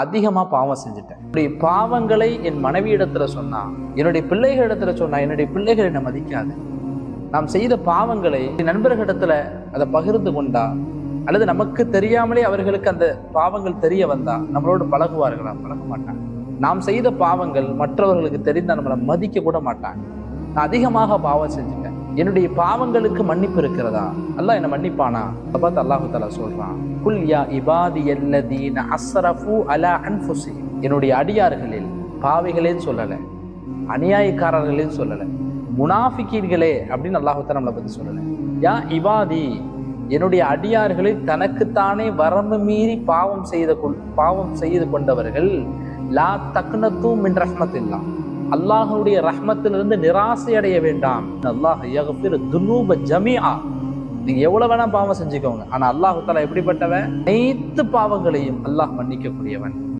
அதிகமா பாவம் செஞ்சுட்டேன். என்னுடைய பாவங்களை என் மனைவி இடத்துல சொன்னா, என்னுடைய பிள்ளைகள் இடத்துல சொன்னா, என்னுடைய பிள்ளைகள் என்னை மதிக்காது. நாம் செய்த பாவங்களை நண்பர்களிடத்துல அதை பகிர்ந்து கொண்டா, அல்லது நமக்கு தெரியாமலே அவர்களுக்கு அந்த பாவங்கள் தெரிய வந்தா நம்மளோடு பழகுவார்களா? பழக மாட்டாங்க. நாம் செய்த பாவங்கள் மற்றவர்களுக்கு தெரிந்தா நம்மளை மதிக்க கூட மாட்டாங்க. நான் அதிகமாக பாவம் செஞ்சுட்டேன், என்னுடைய பாவங்களுக்கு மன்னிப்பு இருக்கிறதா? அல்லாஹ் என்ன மன்னிப்பானா? பார்த்து அல்லாஹு தஆலா சொல்றான், குல் யா இபாதியல்லதீன அஸ்ரஃபு அலா அன்ஃபுஸிஹிம். என்னுடைய அடியார்களில், பாவிகளேன்னு சொல்லலை, அநியாயக்காரர்களேன்னு சொல்லலை, முனாஃபிகீன்களே அப்படின்னு அல்லாஹு தஆலா நம்மளை பற்றி சொல்லலை. யா இபாதி, என்னுடைய அடியார்களில் தனக்குத்தானே வரம்பு மீறி பாவம் செய்து கொண்டவர்கள், லா தக்னது மின் ரஹ்மத்தில்லா, அல்லாஹ்வுடைய ரஹ்மத்திலிருந்து நிராசை அடைய வேண்டாம். அல்லாஹ் யக்ஃபிரு துனூப ஜமீஆ, நீங்க எவ்வளவு வேணா பாவம் செஞ்சுக்கோங்க, ஆனா அல்லாஹ் தஆலா எப்படிப்பட்டவன்? அனைத்து பாவங்களையும் அல்லாஹ் மன்னிக்கக்கூடியவன்.